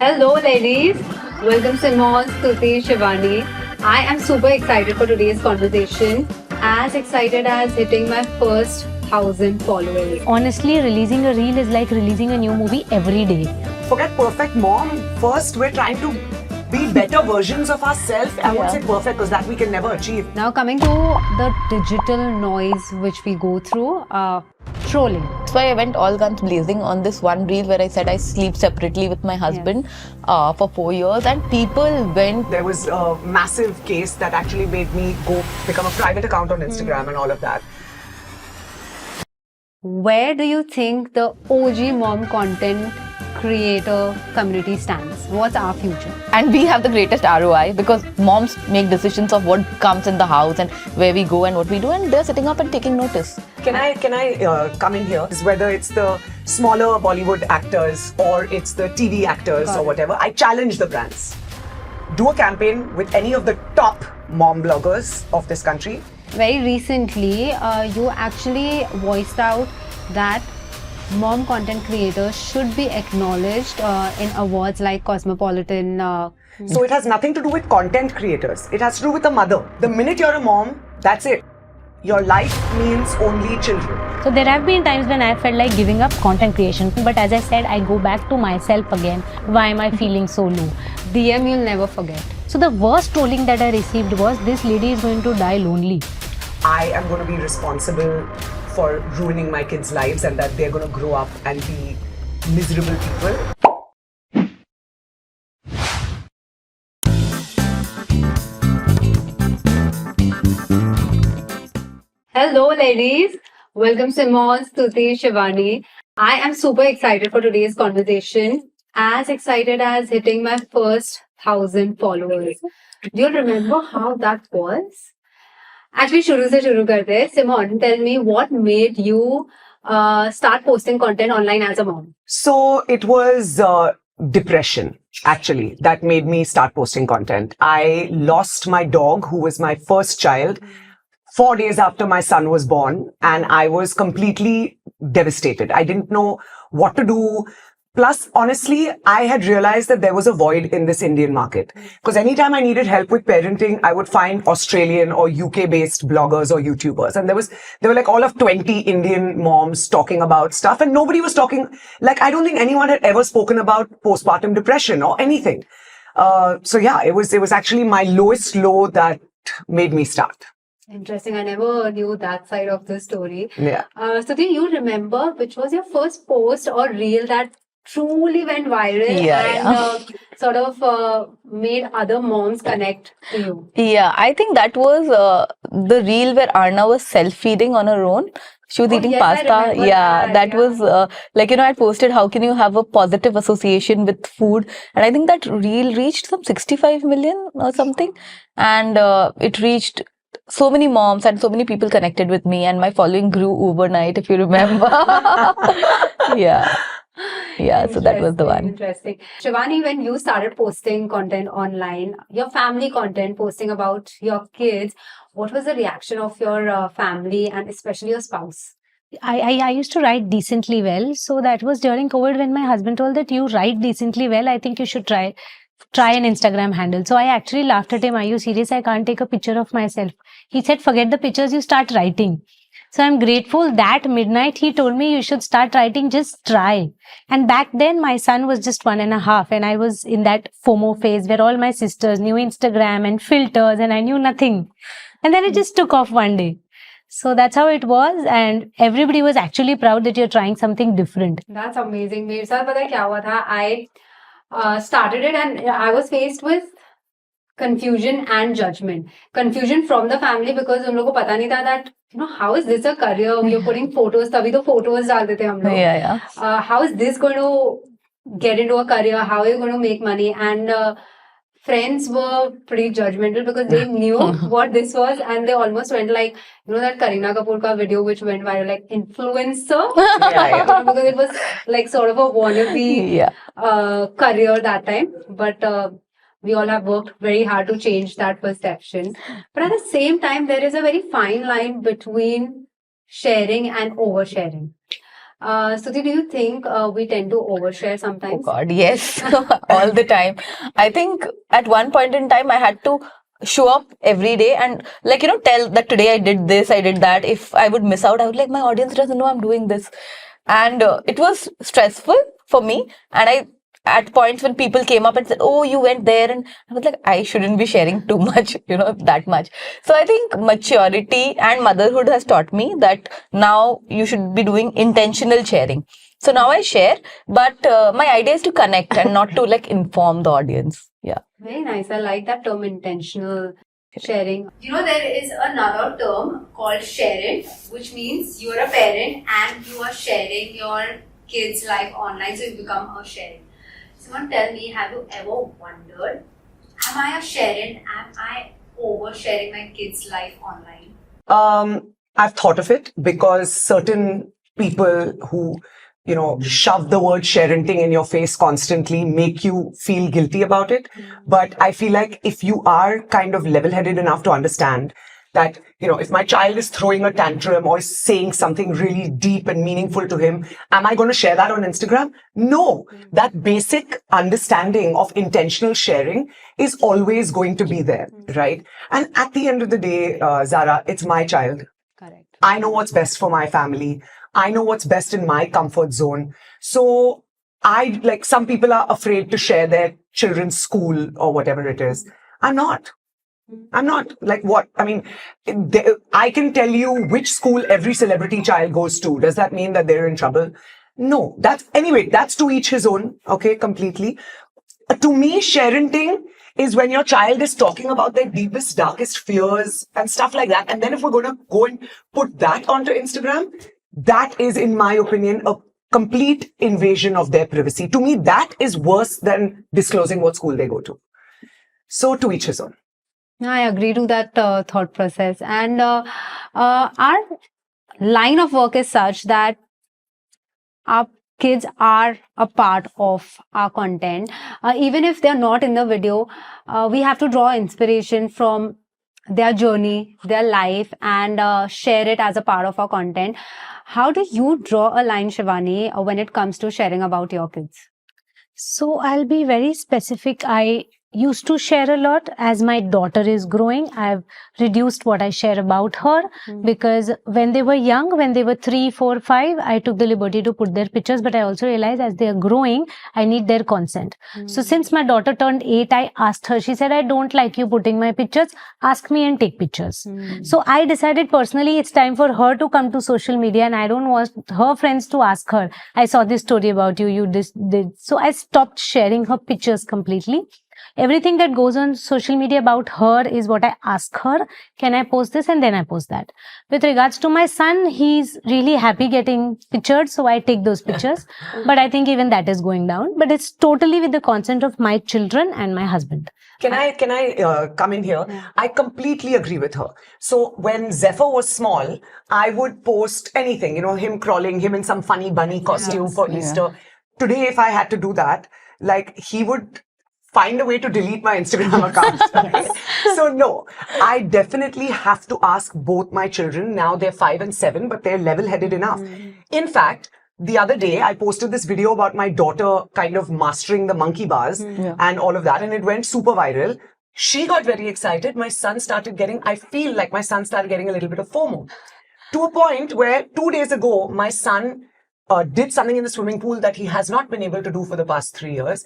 Hello, ladies. Welcome, Simone, Stuti, Shivani. I am super excited for today's conversation. As excited as hitting my first 1,000 followers. Honestly, releasing a reel is like releasing a new movie every day. Forget perfect mom. First, we're trying to be better versions of ourselves. I won't say perfect because that we can never achieve. Now, coming to the digital noise which we go through, trolling. That's why I went all guns blazing on this one reel where I said I sleep separately with my husband for 4 years, and people went. There was a massive case that actually made me go become a private account on Instagram and all of that. Where do you think the OG mom content creator community stands? What's our future? And we have the greatest ROI because moms make decisions of what comes in the house and where we go and what we do, and they're sitting up and taking notice. Can I come in here? Whether it's the smaller Bollywood actors or it's the TV actors or whatever, I challenge the brands. Do a campaign with any of the top mom bloggers of this country. Very recently, you actually voiced out that mom content creators should be acknowledged in awards like Cosmopolitan. So it has nothing to do with content creators. It has to do with a mother. The minute you're a mom, that's it. Your life means only children. So there have been times when I felt like giving up content creation. But as I said, I go back to myself again. Why am I feeling so low? DM you'll never forget. So the worst trolling that I received was, this lady is going to die lonely. I am going to be responsible for ruining my kids' lives and that they're going to grow up and be miserable people. Hello, ladies. Welcome, Simone, Stuti, Shivani. I am super excited for today's conversation. As excited as hitting my first 1,000 followers. Do you remember how that was? Actually, shuru se shuru karte hain. Simone, tell me what made you start posting content online as a mom? So it was depression, actually, that made me start posting content. I lost my dog, who was my first child, 4 days after my son was born, and I was completely devastated. I didn't know what to do. Plus, honestly, I had realized that there was a void in this Indian market. Because anytime I needed help with parenting, I would find Australian or UK-based bloggers or YouTubers. And there were like all of 20 Indian moms talking about stuff. And nobody was talking, like, I don't think anyone had ever spoken about postpartum depression or anything. So yeah, it was actually my lowest low that made me start. Interesting. I never knew that side of the story. Yeah. So do you remember which was your first post or reel that truly went viral and sort of made other moms connect to you? Yeah, I think that was the reel where Arna was self-feeding on her own. She was eating yes, I pasta. remember That was I posted, how can you have a positive association with food? And I think that reel reached some 65 million or something. And it reached so many moms and so many people connected with me, and my following grew overnight, if you remember. Yeah, so that was the one. Interesting. Shivani, when you started posting content online, your family content, posting about your kids, what was the reaction of your family and especially your spouse? I used to write decently well. So that was during COVID when my husband told that you write decently well. I think you should try an Instagram handle. So I actually laughed at him. Are you serious? I can't take a picture of myself. He said, forget the pictures, you start writing. So I'm grateful that midnight he told me you should start writing, just try. And back then my son was just 1.5 and I was in that FOMO phase where all my sisters knew Instagram and filters and I knew nothing. And then it just took off one day. So that's how it was, and everybody was actually proud that you're trying something different. That's amazing. मेरे साथ पता है क्या हुआ था? I started it and I was faced with confusion and judgment. Confusion from the family because उन लोगों को पता नहीं था that how is this a career? You're putting photos, तभी तो photos डाल देते हम लोग. How is this going to get into a career? How are you going to make money? And friends were pretty judgmental because they knew what this was, and they almost went like, that Kareena Kapoor ka video which went viral, like influencer. Because it was like sort of a wannabe career that time. But we all have worked very hard to change that perception. But at the same time, there is a very fine line between sharing and oversharing. Stuti, do you think we tend to overshare Oh sometimes? God, yes, all the time. I think at one point in time, I had to show up every day and, like, tell that today I did this, I did that. If I would miss out, I would like, my audience doesn't know I'm doing this. And it was stressful for me. And at points when people came up and said, oh, you went there. And I was like, I shouldn't be sharing too much, that much. So I think maturity and motherhood has taught me that now you should be doing intentional sharing. So now I share, but my idea is to connect and not to like inform the audience. Yeah. Very nice. I like that term, intentional sharing. There is another term called share it, which means you're a parent and you are sharing your kids' life online, so you become a sharing. Someone tell me, have you ever wondered, am I a sharing? Am I oversharing my kids' life online? I've thought of it because certain people who shove the word sharenting in your face constantly make you feel guilty about it. But I feel like if you are kind of level-headed enough to understand that, if my child is throwing a tantrum or is saying something really deep and meaningful to him, am I going to share that on Instagram? No. That basic understanding of intentional sharing is always going to be there, right? And at the end of the day, Zahra, it's my child. Correct. I know what's best for my family. I know what's best in my comfort zone. So some people are afraid to share their children's school or whatever it is. I'm not. Like what? I mean, I can tell you which school every celebrity child goes to. Does that mean that they're in trouble? No. That's to each his own. Okay, completely. To me, sharenting is when your child is talking about their deepest, darkest fears and stuff like that. And then if we're going to go and put that onto Instagram, that is, in my opinion, a complete invasion of their privacy. To me, that is worse than disclosing what school they go to. So to each his own. I agree to that thought process. And our line of work is such that our kids are a part of our content. Even if they're not in the video, we have to draw inspiration from their journey, their life, and share it as a part of our content. How do you draw a line, Shivani, when it comes to sharing about your kids? So I'll be very specific. I used to share a lot. As my daughter is growing, I've reduced what I share about her, because when they were young, when they were 3, 4, 5, I took the liberty to put their pictures, but I also realized as they are growing, I need their consent. So since my daughter turned 8, I asked her, she said, I don't like you putting my pictures, ask me and take pictures. So I decided personally it's time for her to come to social media, and I don't want her friends to ask her, I saw this story about you, you did. So I stopped sharing her pictures completely. Everything that goes on social media about her is what I ask her. Can I post this? And then I post that. With regards to my son, he's really happy getting pictured, so I take those pictures. But I think even that is going down. But it's totally with the consent of my children and my husband. Can I come in here? Yeah. I completely agree with her. So when Zephyr was small, I would post anything, him crawling, him in some funny bunny costume for Easter. Today, if I had to do that, like, he would find a way to delete my Instagram account. So no, I definitely have to ask both my children. Now they're 5 and 7, but they're level-headed enough. In fact, the other day, I posted this video about my daughter kind of mastering the monkey bars and all of that, and it went super viral. She got very excited. I feel like my son started getting a little bit of FOMO. To a point where 2 days ago, my son did something in the swimming pool that he has not been able to do for the past 3 years.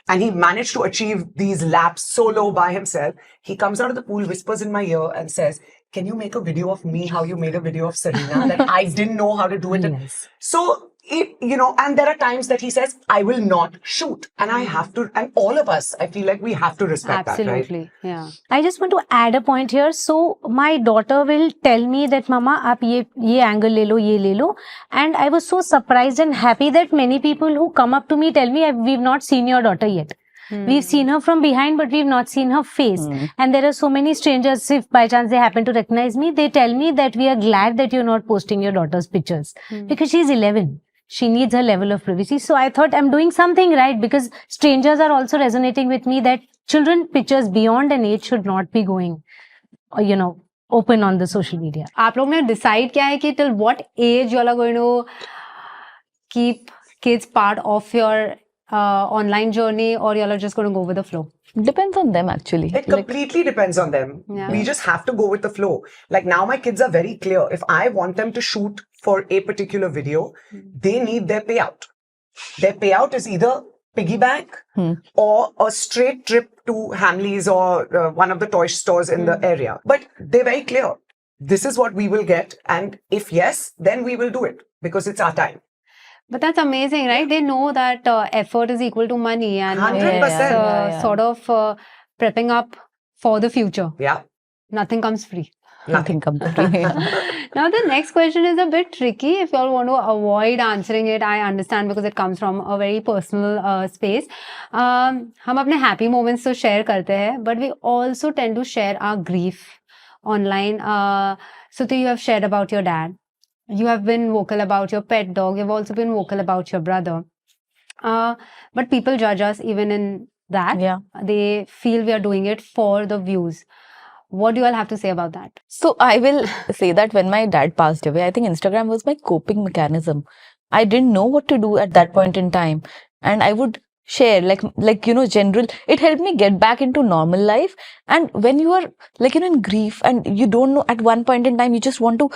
And he managed to achieve these laps solo by himself. He comes out of the pool, whispers in my ear and says, can you make a video of me how you made a video of Serena? That I didn't know how to do it. Yes. So, and there are times that he says, I will not shoot. And I have to, and all of us, I feel like we have to respect that, right? Absolutely, yeah. I just want to add a point here. So my daughter will tell me that, Mama, aap ye angle le lo, ye le lo. And I was so surprised and happy that many people who come up to me tell me, we've not seen your daughter yet. We've seen her from behind, but we've not seen her face. And there are so many strangers, if by chance they happen to recognize me, they tell me that we are glad that you're not posting your daughter's pictures. Because she's 11. She needs her level of privacy. So I thought I'm doing something right, because strangers are also resonating with me that children pictures beyond an age should not be going, open on the social media. आप लोग ने decide किया है कि till what age you all are going to keep kids part of your online journey, or y'all are just going to go with the flow? Depends on them actually. It completely depends on them. Yeah. We just have to go with the flow. Like now my kids are very clear. If I want them to shoot for a particular video, they need their payout. Their payout is either piggyback or a straight trip to Hamleys or one of the toy stores in the area. But they're very clear. This is what we will get. And if yes, then we will do it because it's our time. But that's amazing, right? They know that effort is equal to money, and 100%. sort of prepping up for the future. Yeah. Nothing comes free. Nothing comes free. Now, the next question is a bit tricky. If you all want to avoid answering it, I understand, because it comes from a very personal space. हम अपने happy moments तो share करते हैं, but we also tend to share our grief online. Stuti, you have shared about your dad. You have been vocal about your pet dog. You've also been vocal about your brother. But people judge us even in that. Yeah. They feel we are doing it for the views. What do you all have to say about that? So I will say that when my dad passed away, I think Instagram was my coping mechanism. I didn't know what to do at that point in time, and I would share general. It helped me get back into normal life. And when you are in grief and you don't know, at one point in time you just want to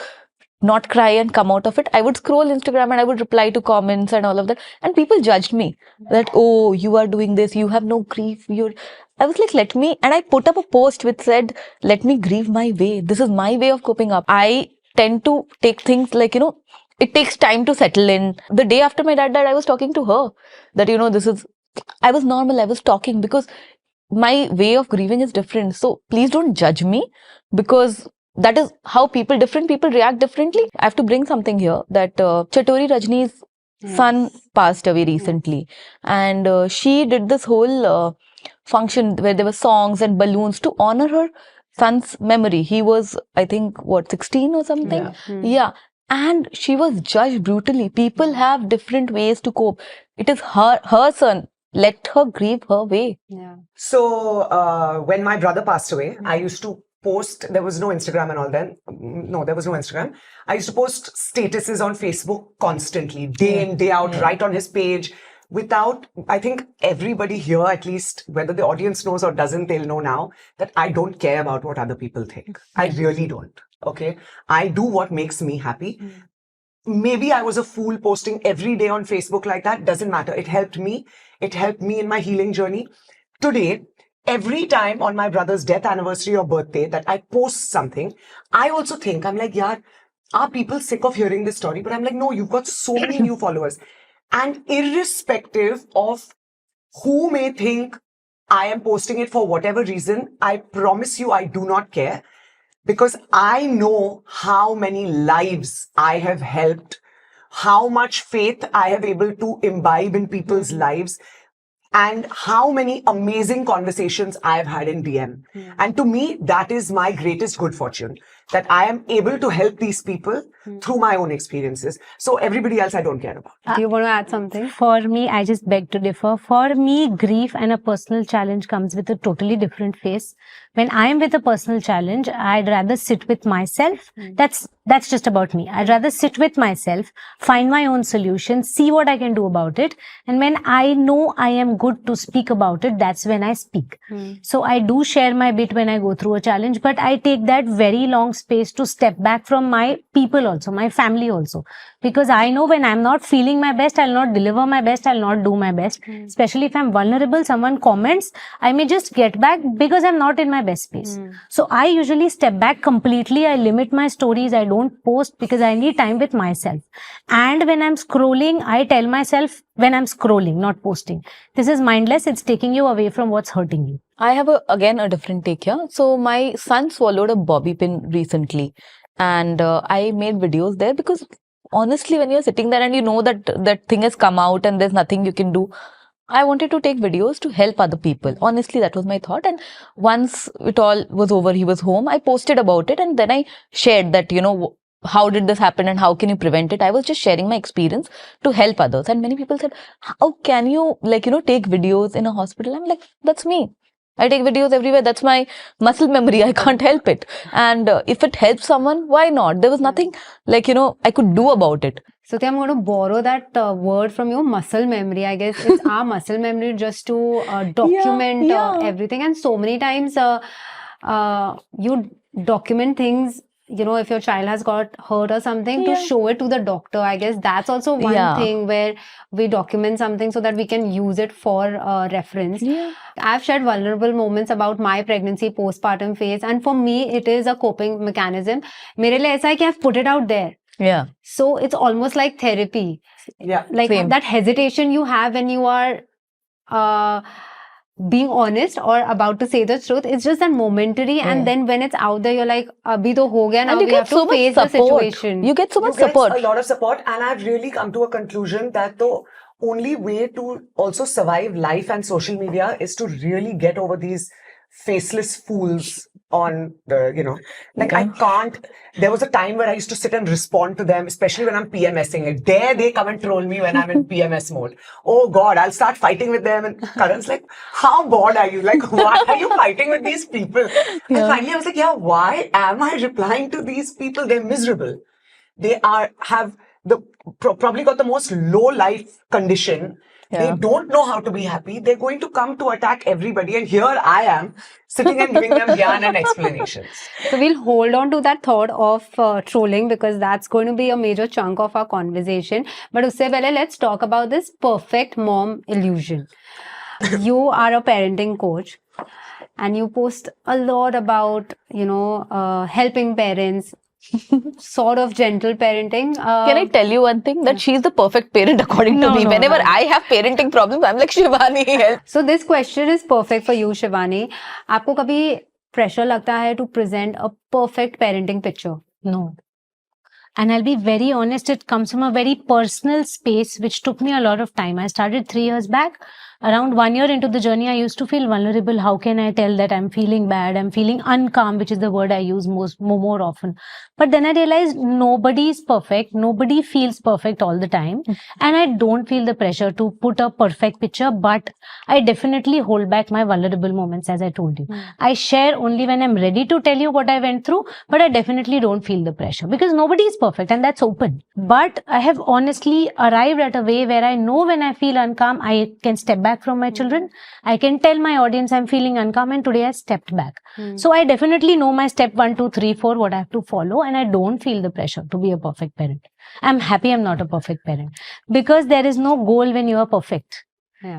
not cry and come out of it, I would scroll Instagram and I would reply to comments and all of that, and people judged me that, oh, you are doing this, you have no grief, I was like, let me, and I put up a post which said, let me grieve my way, this is my way of coping up. I tend to take things it takes time to settle in. The day after my dad died, I was talking to her that I was normal, I was talking, because my way of grieving is different. So please don't judge me, because that is how different people react differently. I have to bring something here that Chatori Rajni's son passed away recently, and she did this whole function where there were songs and balloons to honor her son's memory. He was, I think, 16 or something? Yeah. And she was judged brutally. People have different ways to cope. It is her son. Let her grieve her way. Yeah. So when my brother passed away, I used to post, there was no Instagram and all then. No, there was no Instagram. I used to post statuses on Facebook constantly, day in, day out, right on his page. Without, I think everybody here, at least whether the audience knows or doesn't, they'll know now that I don't care about what other people think. I really don't. Okay. I do what makes me happy. Maybe I was a fool posting every day on Facebook like that. Doesn't matter. It helped me. It helped me in my healing journey. Today, every time on my brother's death anniversary or birthday that I post something, I also think, I'm like, yaar, are people sick of hearing this story? But I'm like, no, you've got so many new followers. And irrespective of who may think I am posting it for whatever reason, I promise you I do not care, because I know how many lives I have helped, how much faith I have able to imbibe in people's lives, and how many amazing conversations I have had in DM. And to me, that is my greatest good fortune, that I am able to help these people through my own experiences. So everybody else I don't care about. Do you want to add something? For me, I just beg to differ. For me, grief and a personal challenge comes with a totally different face. When I am with a personal challenge, I'd rather sit with myself. That's just about me. I'd rather sit with myself, find my own solution, see what I can do about it. And when I know I am good to speak about it, that's when I speak. So I do share my bit when I go through a challenge, but I take that very long space to step back from my people also, my family also. Because I know when I'm not feeling my best, I'll not deliver my best, I'll not do my best. Especially if I'm vulnerable, someone comments, I may just get back because I'm not in my best space. So I usually step back completely. I limit my stories. I don't post because I need time with myself. And when I'm scrolling, I tell myself when I'm scrolling, not posting, this is mindless. It's taking you away from what's hurting you. I have again a different take here. So my son swallowed a bobby pin recently, and I made videos there because honestly, when you're sitting there and you know that that thing has come out and there's nothing you can do, I wanted to take videos to help other people. Honestly, that was my thought. And once it all was over, he was home, I posted about it, and then I shared that, how did this happen and how can you prevent it? I was just sharing my experience to help others. And many people said, how can you take videos in a hospital? I'm like, that's me. I take videos everywhere. That's my muscle memory. I can't help it. And if it helps someone, why not? There was nothing like, I could do about it. So I'm going to borrow that word from your muscle memory. I guess it's our muscle memory just to document yeah. everything. And so many times you document things, if your child has got hurt or something, to show it to the doctor. I guess that's also one thing where we document something so that we can use it for reference. I've shared vulnerable moments about my pregnancy, postpartum phase. And for me, it is a coping mechanism. मेरे लिए ऐसा है कि I've put it out there. Yeah. So it's almost like therapy. Yeah. Like that hesitation you have when you are being honest or about to say the truth. It's just that momentary, and then when it's out there, you're like, abhi to ho gaya, now we have to face the situation. You get so much support. A lot of support, and I've really come to a conclusion that the only way to also survive life and social media is to really get over these faceless fools on the, I can't. There was a time where I used to sit and respond to them, especially when I'm PMSing. Dare they come and troll me when I'm in PMS mode. Oh God, I'll start fighting with them. And Karan's like, how bored are you? Like, why are you fighting with these people? And finally I was like, why am I replying to these people? They're miserable. They have probably got the most low life condition. They don't know how to be happy. They're going to come to attack everybody. And here I am sitting and giving them gyan and explanations. So we'll hold on to that thought of trolling, because that's going to be a major chunk of our conversation. But usse pehle, let's talk about this perfect mom illusion. You are a parenting coach and you post a lot about, helping parents, sort of gentle parenting. Can I tell you one thing? That she's the perfect parent according to me. Whenever I have parenting problems, I'm like, Shivani, help. So this question is perfect for you, Shivani. आपको कभी pressure लगता है to present a perfect parenting picture? No. And I'll be very honest, it comes from a very personal space, which took me a lot of time. I started 3 years back. Around 1 year into the journey, I used to feel vulnerable. How can I tell that I'm feeling bad? I'm feeling uncalm, which is the word I use more often. But then I realized nobody is perfect. Nobody feels perfect all the time. And I don't feel the pressure to put a perfect picture, but I definitely hold back my vulnerable moments, as I told you. I share only when I'm ready to tell you what I went through, but I definitely don't feel the pressure because nobody is perfect and that's open. But I have honestly arrived at a way where I know when I feel uncalm, I can step back from my children. I can tell my audience I'm feeling uncalm, and today I stepped back. So I definitely know my step 1, 2, 3, 4, what I have to follow, and I don't feel the pressure to be a perfect parent. I'm happy I'm not a perfect parent because there is no goal when you are perfect.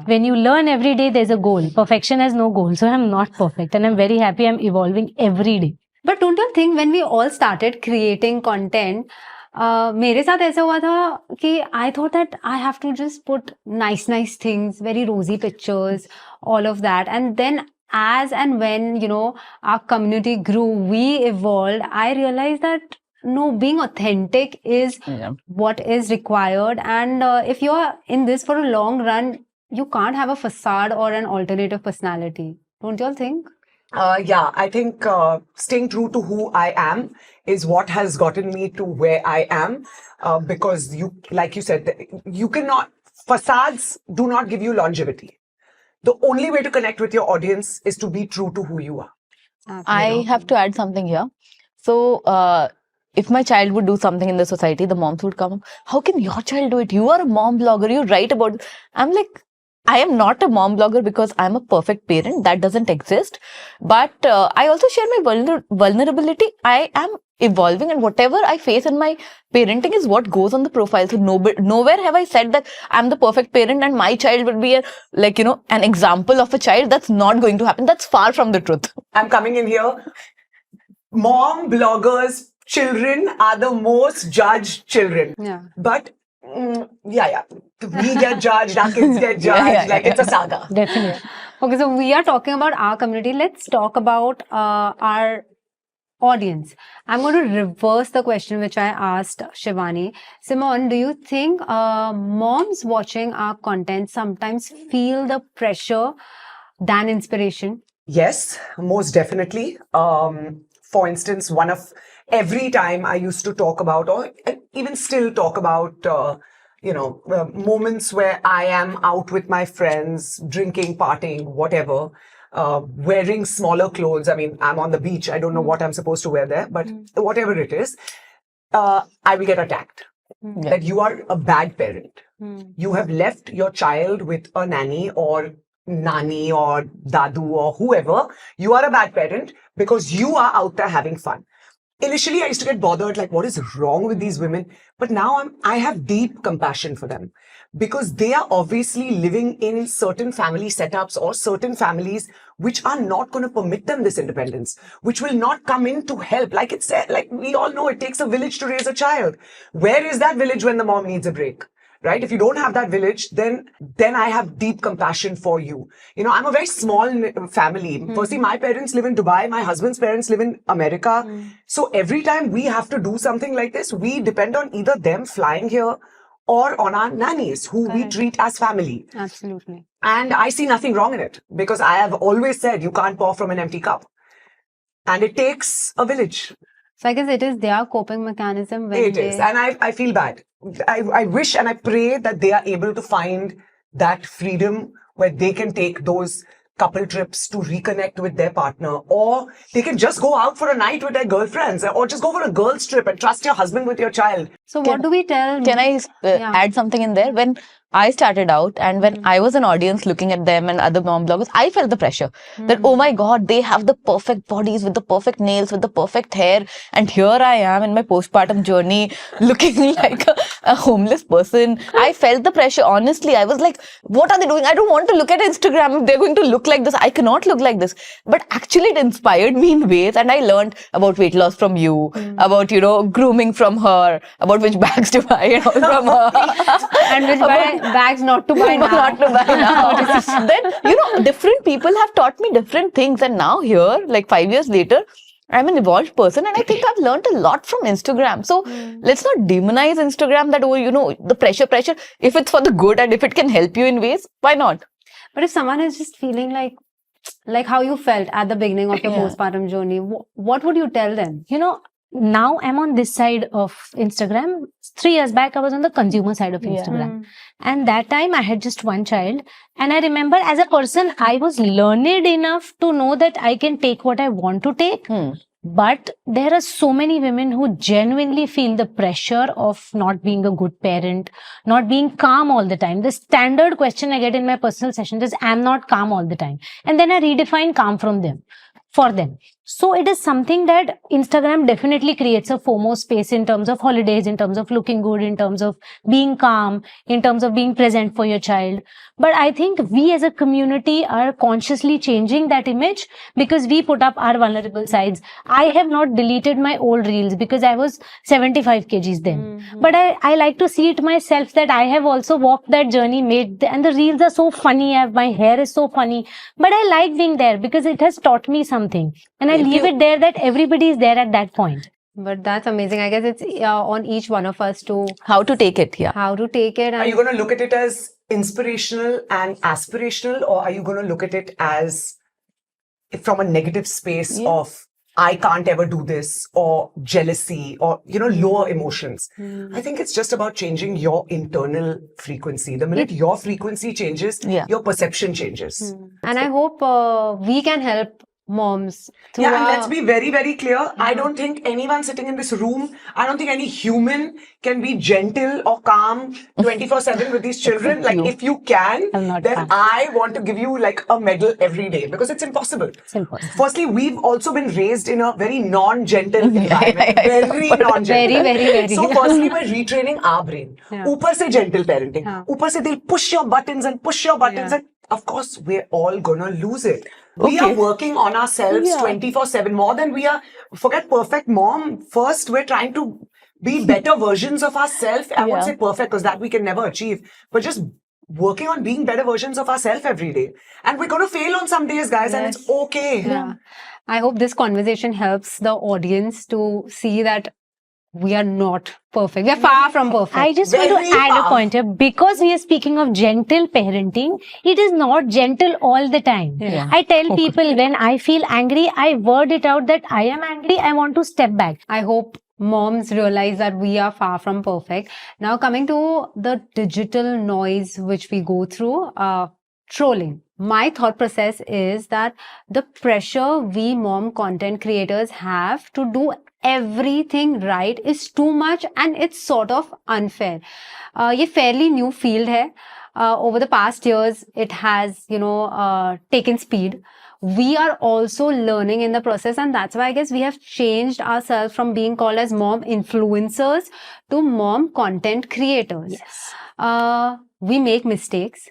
When you learn every day, there's a goal. Perfection has no goal. So I'm not perfect and I'm very happy I'm evolving every day. But don't you think when we all started creating content, मेरे साथ ऐसा हुआ था कि I thought that I have to just put nice things, very rosy pictures, all of that. And then as and when, our community grew, we evolved, I realized that no, being authentic is what is required. And if you're in this for a long run, you can't have a facade or an alternative personality. Don't you all think? I think staying true to who I am is what has gotten me to where I am. Because like you said, you cannot, facades do not give you longevity. The only way to connect with your audience is to be true to who you are. I have to add something here. So, if my child would do something in the society, the moms would come, how can your child do it? You are a mom blogger, you write about it. I'm like, I am not a mom blogger because I'm a perfect parent. That doesn't exist. But I also share my vulnerability. I am evolving, and whatever I face in my parenting is what goes on the profile. So nowhere have I said that I'm the perfect parent and my child would be an example of a child. That's not going to happen. That's far from the truth. I'm coming in here. Mom bloggers' children are the most judged children. But we get judged, our kids get judged, it's a saga. Definitely. Okay, so we are talking about our community. Let's talk about our audience. I'm going to reverse the question which I asked Shivani. Simone, do you think moms watching our content sometimes feel the pressure than inspiration? Yes, most definitely. For instance, every time I used to talk about, or even still talk about, moments where I am out with my friends, drinking, partying, whatever. wearing smaller clothes. I mean, I'm on the beach. I don't know what I'm supposed to wear there, but whatever it is, I will get attacked. That you are a bad parent. You have left your child with a nanny or nani or dadu or whoever. You are a bad parent because you are out there having fun. Initially, I used to get bothered, like, what is wrong with these women? But now I have deep compassion for them because they are obviously living in certain family setups or certain families which are not going to permit them this independence, which will not come in to help. Like it's said, like we all know, it takes a village to raise a child. Where is that village when the mom needs a break? Right? If you don't have that village, then I have deep compassion for you. You know, I'm a very small family. Firstly, my parents live in Dubai. My husband's parents live in America. So every time we have to do something like this, we depend on either them flying here or on our nannies, who we treat as family. Absolutely. And I see nothing wrong in it because I have always said you can't pour from an empty cup. And it takes a village. So I guess it is their coping mechanism when It is. And I feel bad. I wish and I pray that they are able to find that freedom where they can take those couple trips to reconnect with their partner, or they can just go out for a night with their girlfriends, or just go for a girls trip and trust your husband with your child. So what do we tell? Can I add something in there? When I started out and when I was an audience looking at them and other mom bloggers, I felt the pressure that, oh my God, they have the perfect bodies with the perfect nails, with the perfect hair. And here I am in my postpartum journey looking like a homeless person. I felt the pressure. Honestly, I was like, what are they doing? I don't want to look at Instagram if they're going to look like this. I cannot look like this. But actually it inspired me in ways, and I learned about weight loss from you, about, you know, grooming from her, about which bags to buy, you know, from her. And which bags not to buy now. Not to buy now. Then, you know, different people have taught me different things. And now here, like 5 years later, I'm an evolved person, and I think I've learned a lot from Instagram. So let's not demonize Instagram that, oh, you know, the pressure. If it's for the good and if it can help you in ways, why not? But if someone is just feeling like how you felt at the beginning of your postpartum journey, what would you tell them? You know, now I'm on this side of Instagram. 3 years back, I was on the consumer side of Instagram. And that time I had just one child. And I remember as a person, I was learned enough to know that I can take what I want to take. But there are so many women who genuinely feel the pressure of not being a good parent, not being calm all the time. The standard question I get in my personal sessions is, I'm not calm all the time. And then I redefine calm for them. So it is something that Instagram definitely creates a FOMO space in terms of holidays, in terms of looking good, in terms of being calm, in terms of being present for your child. But I think we as a community are consciously changing that image because we put up our vulnerable sides. I have not deleted my old reels because I was 75 kgs then. But I like to see it myself that I have also walked that journey, and the reels are so funny. My hair is so funny. But I like being there because it has taught me something. And I leave it there that everybody is there at that point. But that's amazing. I guess it's on each one of us to... How to take it, How to take it. And are you going to look at it as inspirational and aspirational, or are you going to look at it as from a negative space of, I can't ever do this, or jealousy, or, you know, lower emotions? I think it's just about changing your internal frequency. The minute your frequency changes, your perception changes. And I hope we can help moms. And let's be very, very clear. I don't think anyone sitting in this room, I don't think any human can be gentle or calm 24/7 with these children. Like, if you can, then I want to give you like a medal every day, because it's impossible. Firstly, we've also been raised in a very non-gentle environment. Very non-gentle. Very, very, very. So firstly, we're retraining our brain. Upar se gentle parenting. Upar se they'll push your buttons and and of course, we're all gonna lose it. We are working on ourselves 24/7 more than we are. Forget perfect mom. First, we're trying to be better versions of ourselves. I won't say perfect because that we can never achieve, but just working on being better versions of ourselves every day. And we're going to fail on some days, guys, and it's okay. I hope this conversation helps the audience to see that we are not perfect. We are far from perfect. I just want to add a point here. Because we are speaking of gentle parenting, it is not gentle all the time. I tell people when I feel angry, I word it out that I am angry, I want to step back. I hope moms realize that we are far from perfect. Now coming to the digital noise which we go through, trolling. my thought process is that the pressure we mom content creators have to do everything right is too much, and it's sort of unfair. ये fairly new field है. Over the past years, it has, taken speed. We are also learning in the process, and that's why I guess we have changed ourselves from being called as mom influencers to mom content creators. Yes. We make mistakes,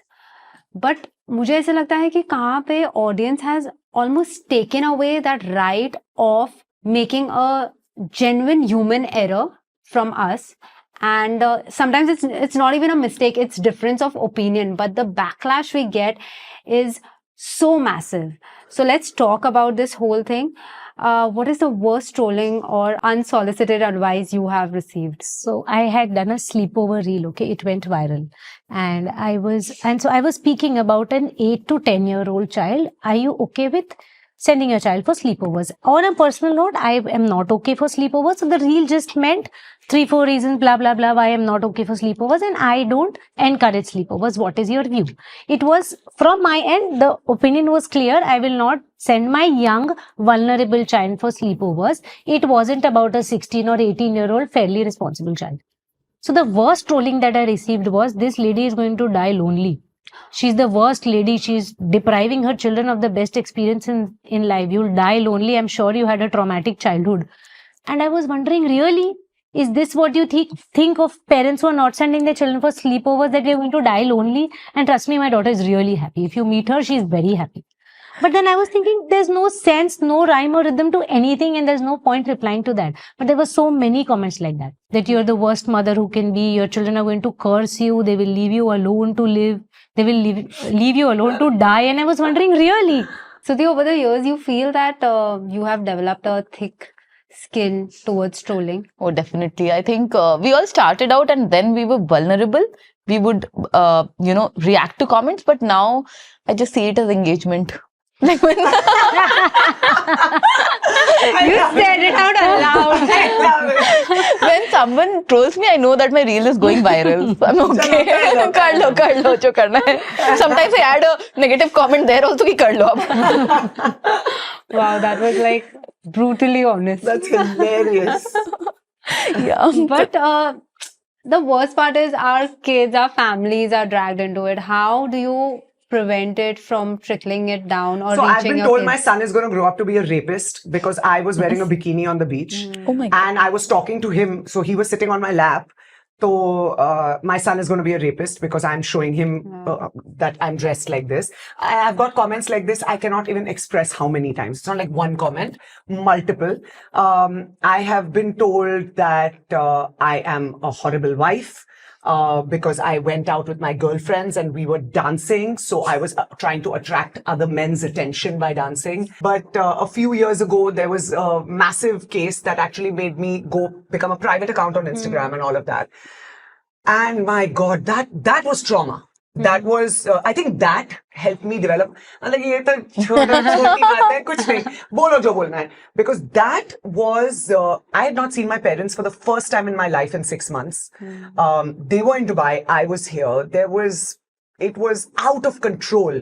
but मुझे ऐसा लगता है कि कहाँ पे audience has almost taken away that right of making a genuine human error from us. And sometimes it's not even a mistake, it's difference of opinion, but the backlash we get is so massive. So let's talk about this whole thing. What is the worst trolling or unsolicited advice you have received? So I had done a sleepover reel, okay, it went viral. And so I was speaking about an 8 to 10-year-old child. Are you okay with sending your child for sleepovers? On a personal note, I am not okay for sleepovers. So the reel just meant 3-4 reasons, blah, blah, blah, why I am not okay for sleepovers, and I don't encourage sleepovers. What is your view? It was, from my end, the opinion was clear. I will not send my young, vulnerable child for sleepovers. It wasn't about a 16 or 18-year-old fairly responsible child. So the worst trolling that I received was, this lady is going to die lonely. She's the worst lady. She's depriving her children of the best experience in life. You'll die lonely. I'm sure you had a traumatic childhood. And I was wondering, really? Is this what you think of parents who are not sending their children for sleepovers, that they're going to die lonely? And trust me, my daughter is really happy. If you meet her, she's very happy. But then I was thinking, there's no sense, no rhyme or rhythm to anything, and there's no point replying to that. But there were so many comments like that you're the worst mother who can be, your children are going to curse you, they will leave you alone to live, they will leave you alone to die. And I was wondering, really? So over the years, you feel that you have developed a thick skin towards trolling? Oh, definitely. I think we all started out and then we were vulnerable. We would, react to comments, but now I just see it as engagement. Like when You said it out aloud. when someone trolls me, I know that my reel is going viral. So I'm okay. Kar lo, jo karna hai. Sometimes I add a negative comment there also ki kar lo ab. Wow, that was like brutally honest. That's hilarious. Yeah. But the worst part is our kids, our families are dragged into it. How do you prevent it from trickling it down or So reaching I've been your told kids? my son is going to grow up to be a rapist because I was wearing a bikini on the beach. Oh my God. And I was talking to him. So he was sitting on my lap. So my son is going to be a rapist because I'm showing him that I'm dressed like this. I've got comments like this. I cannot even express how many times. It's not like one comment, multiple. I have been told that I am a horrible wife. Because I went out with my girlfriends and we were dancing. So I was trying to attract other men's attention by dancing. But a few years ago, there was a massive case that actually made me go become a private account on Instagram and all of that. And my God, that was trauma. That was, I think that helped me develop. Because that was, I had not seen my parents for the first time in my life in 6 months. They were in Dubai. I was here. It was out of control,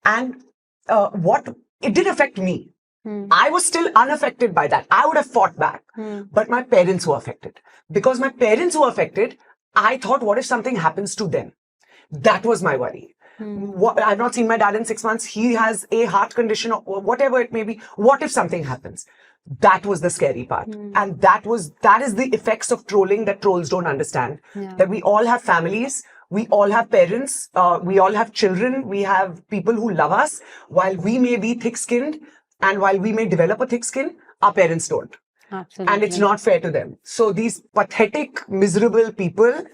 and it did affect me. I was still unaffected by that. I would have fought back, but my parents were affected. Because my parents were affected, I thought, what if something happens to them? That was my worry. I've not seen my dad in 6 months. He has a heart condition or whatever it may be. What if something happens? That was the scary part. And that is the effects of trolling that trolls don't understand. Yeah. That we all have families. We all have parents. We all have children. We have people who love us. While we may be thick-skinned and while we may develop a thick skin, our parents don't. Absolutely. And it's not fair to them. So these pathetic, miserable people,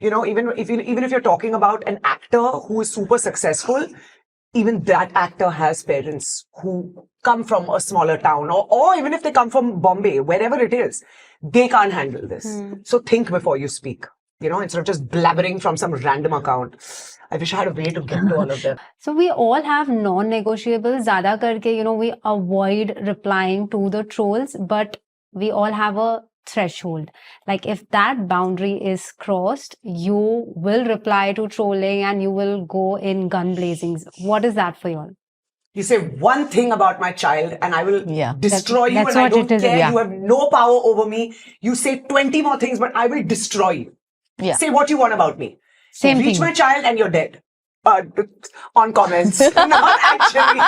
even if you're talking about an actor who is super successful, even that actor has parents who come from a smaller town or even if they come from Bombay, wherever it is, they can't handle this. So think before you speak, instead of just blabbering from some random account. I wish I had a way to get to all of them. So we all have non-negotiables. Zyada karke, we avoid replying to the trolls, but we all have a threshold? Like if that boundary is crossed, you will reply to trolling and you will go in gun blazings. What is that for you all? You say one thing about my child and I will Yeah. destroy you, That's and I what don't it is, care. yeah. You have no power over me. You say 20 more things, but I will destroy you. Yeah. Say what you want about me. Same Reach thing. my child and you're dead. On comments. Not actually.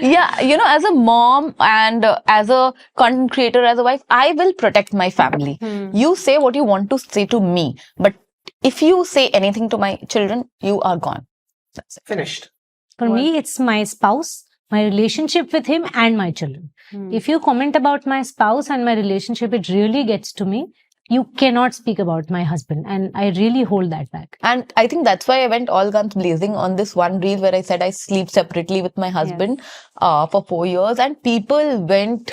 Yeah, you know, as a mom and as a content creator, as a wife, I will protect my family. You say what you want to say to me, but if you say anything to my children, you are gone. That's it. Finished. For me, it's my spouse, my relationship with him, and my children. If you comment about my spouse and my relationship, it really gets to me. You cannot speak about my husband, and I really hold that back. And I think that's why I went all guns blazing on this one reel where I said I sleep separately with my husband for 4 years, and people went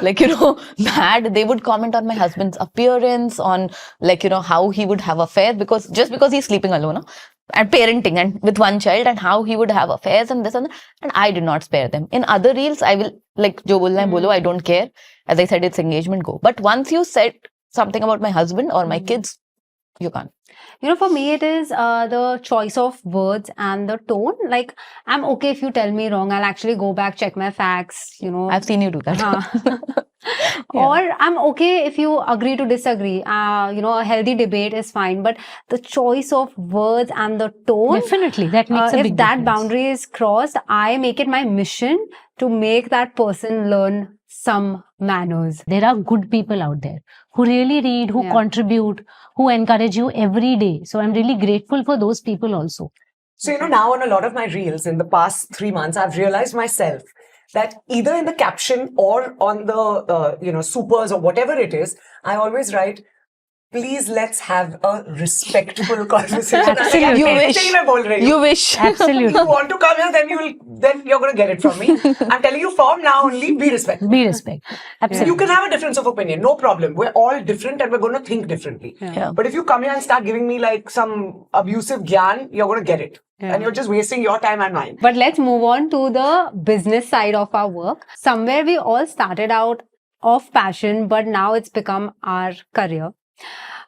like, you know, mad. They would comment on my husband's appearance, on like, you know, how he would have affairs because he's sleeping alone, no? And parenting and with one child, and how he would have affairs and this and that. And I did not spare them. In other reels, I will like jo bolna hai bolo, I don't care. As I said, it's engagement, go. But once you said something about my husband or my kids, you can't. You know, for me, it is the choice of words and the tone. Like, I'm okay if you tell me wrong. I'll actually go back, check my facts, you know. I've seen you do that. Or I'm okay if you agree to disagree. You know, a healthy debate is fine. But the choice of words and the tone, Definitely, that makes a if big that difference. boundary is crossed, I make it my mission to make that person learn some manners. There are good people out there who really read, who Yeah. contribute, who encourage you every day. So I'm really grateful for those people also. So, you know, now on a lot of my reels in the past 3 months, I've realized myself that either in the caption or on the, supers or whatever it is, I always write, please let's have a respectful conversation. Absolutely. You wish. Sahi mein bol rahi hu. You wish. Absolutely. You want to come here, then you're going to get it from me. I'm telling you from now only, be respectful. Be respect. Absolutely. You can have a difference of opinion, no problem. We're all different and we're going to think differently. Yeah. But if you come here and start giving me like some abusive gyan, you're going to get it. Yeah. And you're just wasting your time and mine. But let's move on to the business side of our work. Somewhere we all started out of passion, but now it's become our career.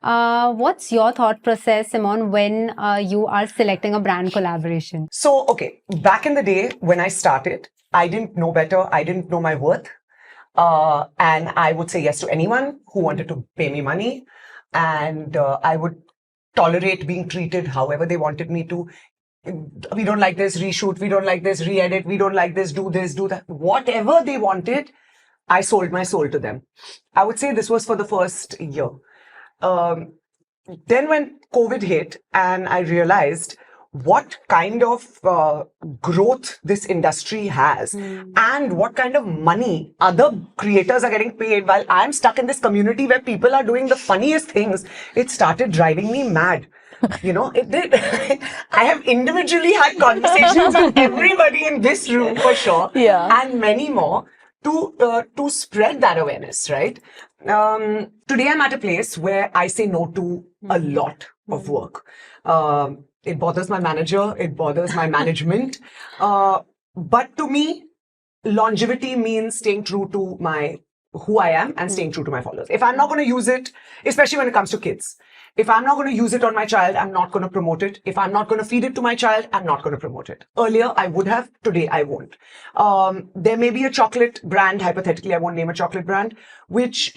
What's your thought process, Simone, when you are selecting a brand collaboration? So, okay, back in the day when I started, I didn't know better. I didn't know my worth. And I would say yes to anyone who wanted to pay me money. And I would tolerate being treated however they wanted me to. We don't like this, reshoot. We don't like this, re-edit. We don't like this, do that. Whatever they wanted, I sold my soul to them. I would say this was for the first year. Then when COVID hit and I realized what kind of growth this industry has and what kind of money other creators are getting paid while I'm stuck in this community where people are doing the funniest things, it started driving me mad. You know, it did. I have individually had conversations with everybody in this room for sure. Yeah. And many more to spread that awareness, right? Today I'm at a place where I say no to a lot of work. It bothers my manager, it bothers my management. But to me, longevity means staying true to who I am and staying true to my followers. If I'm not going to use it, especially when it comes to kids, if I'm not going to use it on my child, I'm not going to promote it. If I'm not going to feed it to my child, I'm not going to promote it. Earlier, I would have. Today, I won't. There may be a chocolate brand, hypothetically, I won't name a chocolate brand, which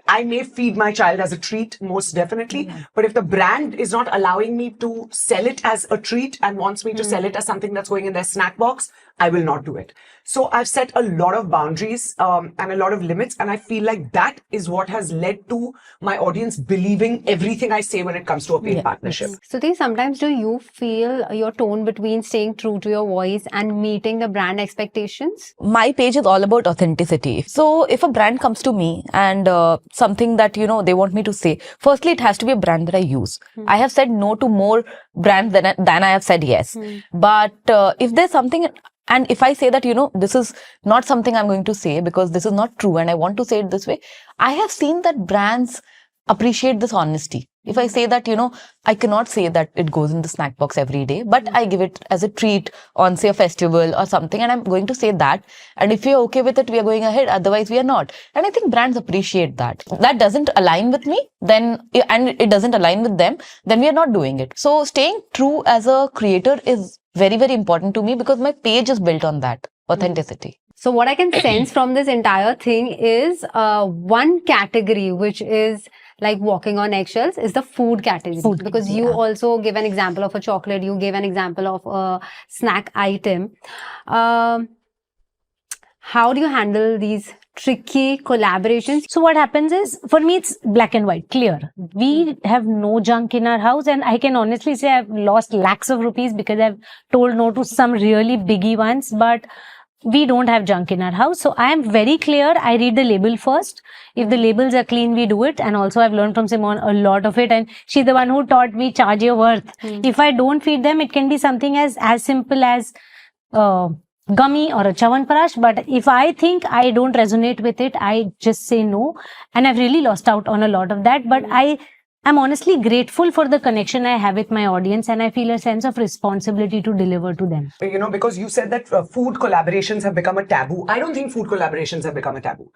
I may feed my child as a treat, most definitely. But if the brand is not allowing me to sell it as a treat and wants me to sell it as something that's going in their snack box, I will not do it. So I've set a lot of boundaries and a lot of limits. And I feel like that is what has led to my audience believing everything I say when it comes to a paid partnership. Stuti, sometimes do you feel your tone between staying true to your voice and meeting the brand expectations? My page is all about authenticity. So if a brand comes to me and something that, you know, they want me to say, firstly, it has to be a brand that I use. I have said no to more brands than I have said yes. But if there's something, and if I say that, you know, this is not something I'm going to say because this is not true and I want to say it this way, I have seen that brands appreciate this honesty. If I say that, I cannot say that it goes in the snack box every day, but I give it as a treat on, say, a festival or something, and I'm going to say that. And if you're okay with it, we are going ahead. Otherwise, we are not. And I think brands appreciate that. That doesn't align with me, and it doesn't align with them, then we are not doing it. So staying true as a creator is very, very important to me because my page is built on that authenticity. So what I can sense from this entire thing is one category which is like walking on eggshells is the food category. Because you also give an example of a chocolate, you gave an example of a snack item. How do you handle these tricky collaborations? So what happens is, for me, it's black and white, clear. We have no junk in our house, and I can honestly say I've lost lakhs of rupees because I've told no to some really biggie ones, but we don't have junk in our house. So I am very clear. I read the label first. If the labels are clean, we do it. And also I've learned from Simone a lot of it. And she's the one who taught me charge your worth. If I don't feed them, it can be something as simple as gummy or a chawanprash. But if I think I don't resonate with it, I just say no. And I've really lost out on a lot of that. But I'm honestly grateful for the connection I have with my audience, and I feel a sense of responsibility to deliver to them. Because you said that food collaborations have become a taboo. I don't think food collaborations have become a taboo.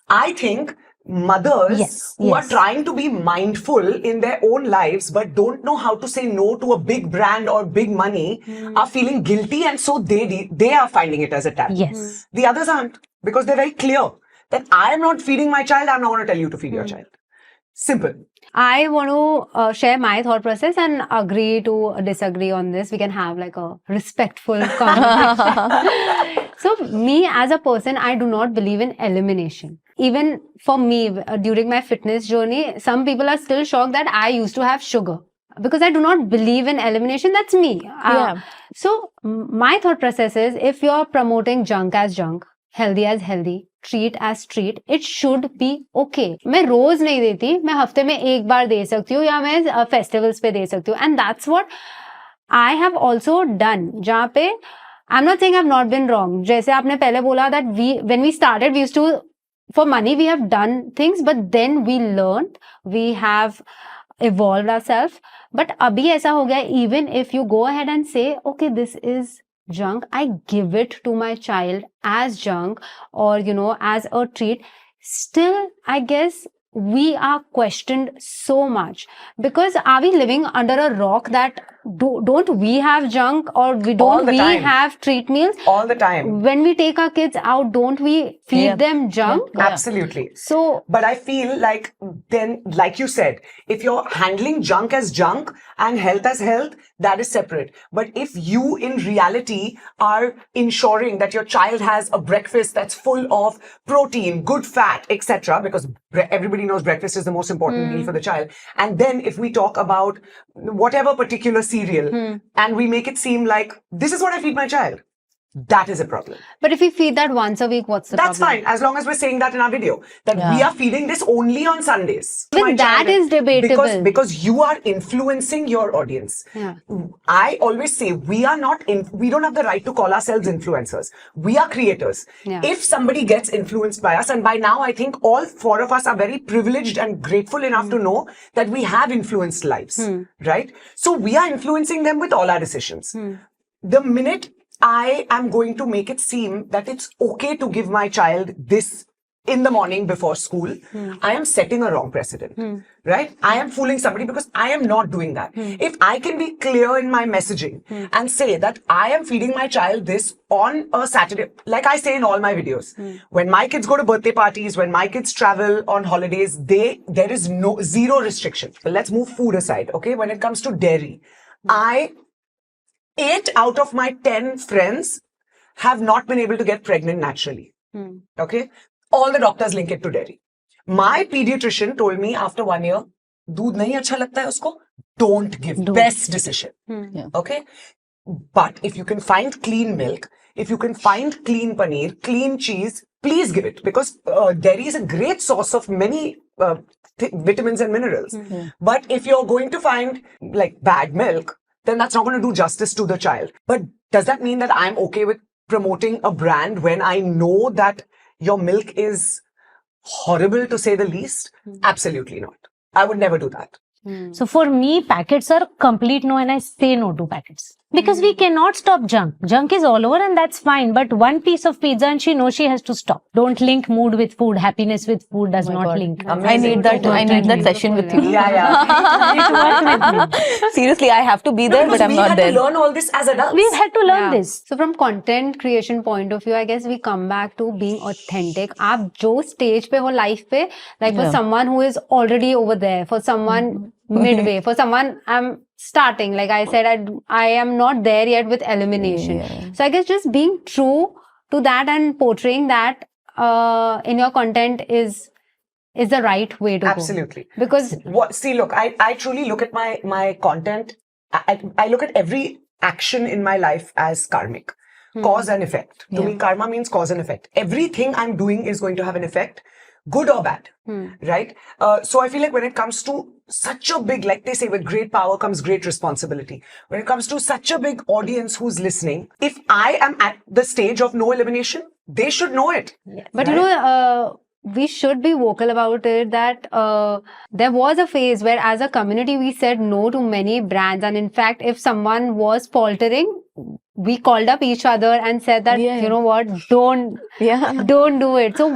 I think mothers who are trying to be mindful in their own lives but don't know how to say no to a big brand or big money are feeling guilty, and so they are finding it as a taboo. Yes. The others aren't, because they're very clear that I am not feeding my child, I'm not going to tell you to feed your child. Simple. I want to share my thought process and agree to disagree on this. We can have like a respectful conversation. So me as a person, I do not believe in elimination. Even for me, during my fitness journey, some people are still shocked that I used to have sugar. Because I do not believe in elimination. That's me. So my thought process is, if you're promoting junk as junk, healthy as healthy, treat as treat, it should be okay. मैं रोज नहीं देती, मैं हफ्ते में एक बार दे सकती हूँ या मैं फेस्टिवल्स पे दे सकती हूँ. And that's what I have also done. जहाँ पे I'm not saying I've not been wrong. जैसे आपने पहले बोला that when we started, we used to, for money, we have done things, but then we learned, we have evolved ourselves. But abhi ऐसा हो गया, even if you go ahead and say, okay, this is junk, I give it to my child as junk or, as a treat, still, I guess, we are questioned so much. Because are we living under a rock that don't we have junk, or don't we have treat meals? All the time. When we take our kids out, don't we feed them junk? Absolutely. So, but I feel like then, like you said, if you're handling junk as junk and health as health, that is separate. But if you in reality are ensuring that your child has a breakfast that's full of protein, good fat, etc., because everybody knows breakfast is the most important meal for the child. And then if we talk about whatever particular cereal and we make it seem like this is what I feed my child, that is a problem. But if we feed that once a week, what's the problem? That's problem? fine, as long as we're saying that in our video, that we are feeding this only on Sundays. But that is debatable. Because you are influencing your audience. I always say we don't have the right to call ourselves influencers. We are creators. If somebody gets influenced by us, and by now I think all four of us are very privileged and grateful enough to know that we have influenced lives, right? So we are influencing them with all our decisions. The minute I am going to make it seem that it's okay to give my child this in the morning before school, I am setting a wrong precedent, right? I am fooling somebody because I am not doing that. If I can be clear in my messaging and say that I am feeding my child this on a Saturday, like I say in all my videos, when my kids go to birthday parties, when my kids travel on holidays, there is zero restriction. But let's move food aside, okay? When it comes to dairy, 8 out of my 10 friends have not been able to get pregnant naturally. Okay? All the doctors link it to dairy. My pediatrician told me after 1 year, दूध नहीं अच्छा लगता है उसको, don't give. Best decision. Okay? But if you can find clean milk, if you can find clean paneer, clean cheese, please give it. Because dairy is a great source of many vitamins and minerals. But if you're going to find like bad milk, then that's not going to do justice to the child. But does that mean that I'm okay with promoting a brand when I know that your milk is horrible, to say the least? Absolutely not. I would never do that. So for me, packets are complete no, and I say no to packets. Because we cannot stop junk. Junk is all over and that's fine. But one piece of pizza and she knows she has to stop. Don't link mood with food. Happiness with food does Oh my not God. link. Amazing. I need that session with you. Yeah. Seriously, I have to be there, but I'm we not had there. to learn all this as adults. We've had to learn Yeah. this. So from content creation point of view, I guess we come back to being authentic. आप जो stage पे हो life पे, like for Yeah. someone who is already over there, for someone midway, for someone I'm starting, like I said, I am not there yet with elimination. Yeah. So I guess just being true to that and portraying that in your content is the right way to Absolutely. go. Because See, look, I truly look at my content. I look at every action in my life as karmic. Cause and effect. To me, karma means cause and effect. Everything I'm doing is going to have an effect, good or bad. Right? So I feel like when it comes to such a big, like they say, with great power comes great responsibility. When it comes to such a big audience who's listening, if I am at the stage of no elimination, they should know it. But right? you know, we should be vocal about it that there was a phase where as a community we said no to many brands, and in fact if someone was faltering, we called up each other and said that you know what, don't do it. So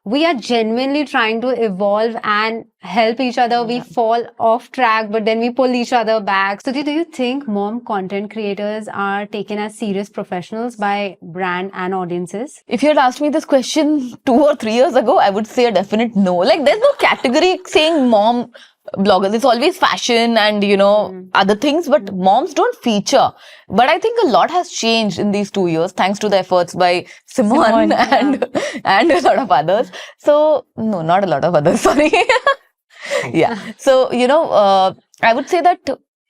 we are genuinely trying to evolve and help each other. We fall off track, but then we pull each other back. So do you think mom content creators are taken as serious professionals by brand and audiences? If you had asked me this question 2 or 3 years ago, I would say a definite no. Like, there's no category saying mom bloggers. It's always fashion and, you know, other things, but moms don't feature. But I think a lot has changed in these 2 years, thanks to the efforts by Simone and a lot of others. So, no, not a lot of others, sorry. Yeah. So, you know, I would say that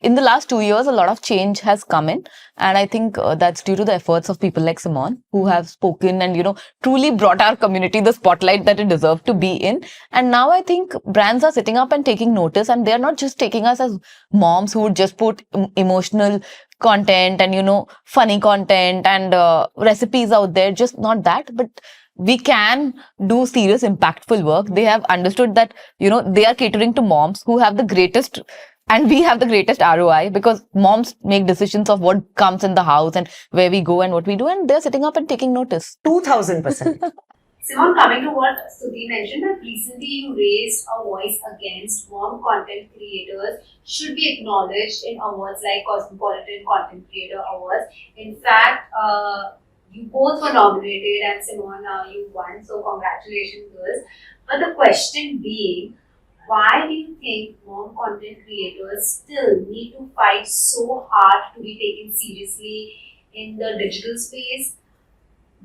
in the last 2 years, a lot of change has come in. And I think that's due to the efforts of people like Simone, who have spoken and, you know, truly brought our community the spotlight that it deserved to be in. And now I think brands are sitting up and taking notice, and they're not just taking us as moms who would just put emotional content and, you know, funny content and recipes out there. Just not that, but we can do serious, impactful work. They have understood that, you know, they are catering to moms who have the greatest, and we have the greatest ROI, because moms make decisions of what comes in the house and where we go and what we do, and they're sitting up and taking notice. 2000%. Simone, coming to what Stuti mentioned, that recently you raised a voice against mom content creators should be acknowledged in awards like Cosmopolitan Content Creator Awards. In fact, you both were nominated and Simone, you won, so congratulations girls. But the question being, why do you think mom content creators still need to fight so hard to be taken seriously in the digital space?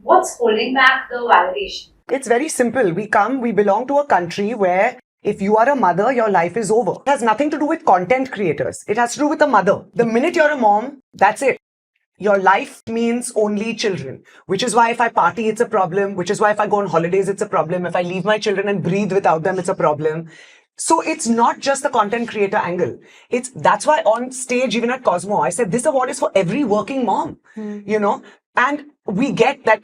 What's holding back the validation? It's very simple. We belong to a country where if you are a mother, your life is over. It has nothing to do with content creators. It has to do with a mother. The minute you're a mom, that's it. Your life means only children, which is why if I party, it's a problem, which is why if I go on holidays, it's a problem. If I leave my children and breathe without them, it's a problem. So it's not just the content creator angle. That's why on stage, even at Cosmo, I said this award is for every working mom, you know, and we get that,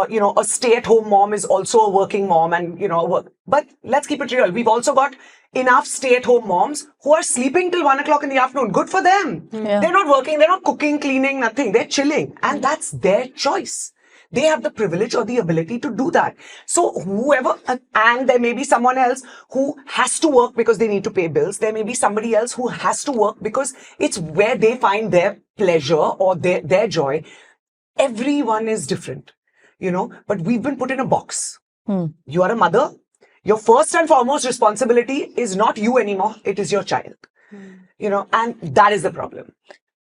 you know, a stay-at-home mom is also a working mom and, you know, but let's keep it real. We've also got enough stay-at-home moms who are sleeping till 1 o'clock in the afternoon. Good for them. They're not working. They're not cooking, cleaning, nothing. They're chilling. And that's their choice. They have the privilege or the ability to do that. So whoever, and there may be someone else who has to work because they need to pay bills. There may be somebody else who has to work because it's where they find their pleasure or their joy. Everyone is different, you know, but we've been put in a box. You are a mother. Your first and foremost responsibility is not you anymore. It is your child, you know, and that is the problem.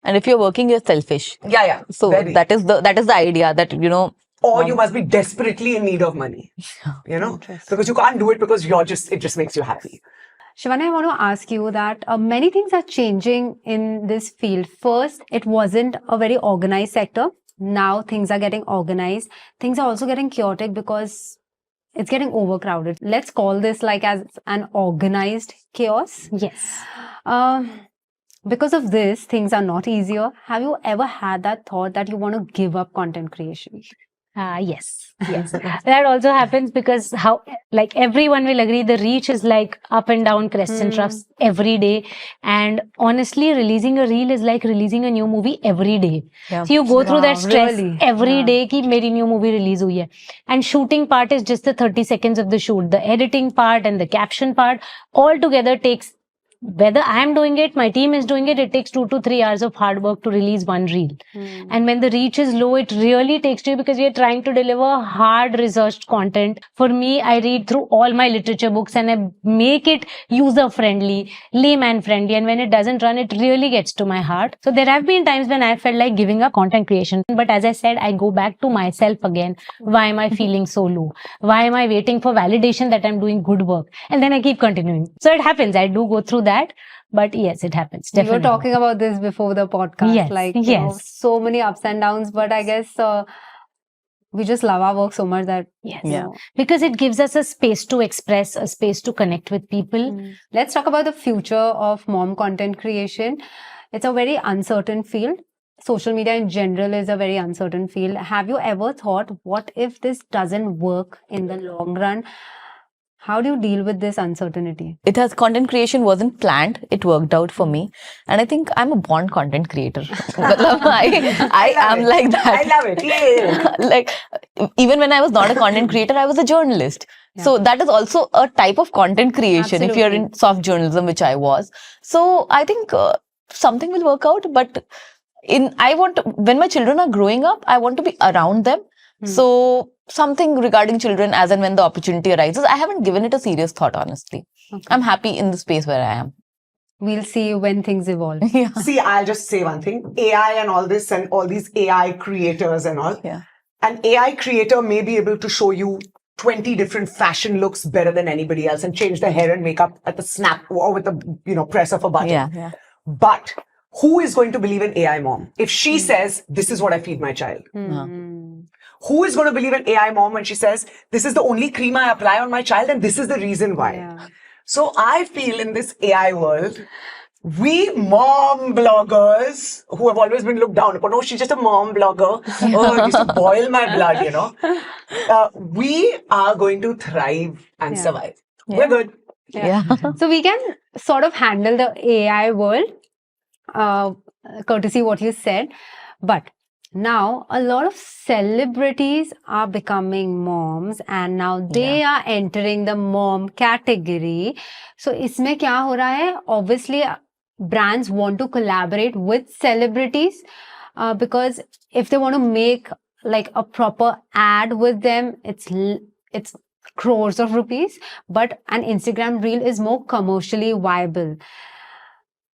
And if you're working, you're selfish. Yeah. So that is the idea that, you know. Or you must be desperately in need of money, you know, because you can't do it because it just makes you happy. Shivani, I want to ask you that many things are changing in this field. First, it wasn't a very organized sector. Now things are getting organized. Things are also getting chaotic because it's getting overcrowded. Let's call this like as an organized chaos. Yes. Because of this, things are not easier. Have you ever had that thought that you want to give up content creation? Yes. That also happens because like everyone will agree, the reach is like up and down, crests and troughs every day. And honestly, releasing a reel is like releasing a new movie every day. Yeah. So you go through that Wow, stress really? every Yeah. day ki meri new movie release hui hai. And shooting part is just the 30 seconds of the shoot. The editing part and the caption part all together takes, whether I am doing it, my team is doing it, it takes 2 to 3 hours of hard work to release one reel. And when the reach is low, it really takes to you because we are trying to deliver hard researched content. For me, I read through all my literature books and I make it user friendly, layman friendly. And when it doesn't run, it really gets to my heart. So there have been times when I felt like giving up content creation. But as I said, I go back to myself again. Why am I feeling so low? Why am I waiting for validation that I'm doing good work? And then I keep continuing. So it happens. I do go through that. But yes, it happens. We were Definitely. talking about this before the podcast. Yes, Like, you know, yes. so many ups and downs. But I guess we just love our work so much that Yes. you Yeah. know. Because it gives us a space to express, a space to connect with people. Let's talk about the future of mom content creation. It's a very uncertain field. Social media in general is a very uncertain field. Have you ever thought, what if this doesn't work in the long run? How do you deal with this uncertainty? Content creation wasn't planned. It worked out for me. And I think I'm a born content creator. I am it. like that. I love it. Yeah. Like, even when I was not a content creator, I was a journalist. So that is also a type of content creation if you're in soft journalism, which I was. So I think something will work out. But when my children are growing up, I want to be around them. So something regarding children as and when the opportunity arises, I haven't given it a serious thought, honestly. Okay. I'm happy in the space where I am. We'll see when things evolve. Yeah. See, I'll just say one thing. AI and all this and all these AI creators and all. Yeah. An AI creator may be able to show you 20 different fashion looks better than anybody else and change the hair and makeup at the snap or with the press of a button. Yeah. But who is going to believe in AI mom? If she says, this is what I feed my child. Who is going to believe in AI mom when she says, this is the only cream I apply on my child and this is the reason why? Yeah. So I feel in this AI world, we mom bloggers who have always been looked down upon, oh, she's just a mom blogger. Oh, it used to boil my blood, you know. We are going to thrive and survive. We're good. Yeah. So we can sort of handle the AI world, courtesy what you said. But now a lot of celebrities are becoming moms and now they are entering the mom category. So इसमें क्या हो रहा है? Obviously, brands want to collaborate with celebrities because if they want to make like a proper ad with them, it's crores of rupees, but an Instagram reel is more commercially viable.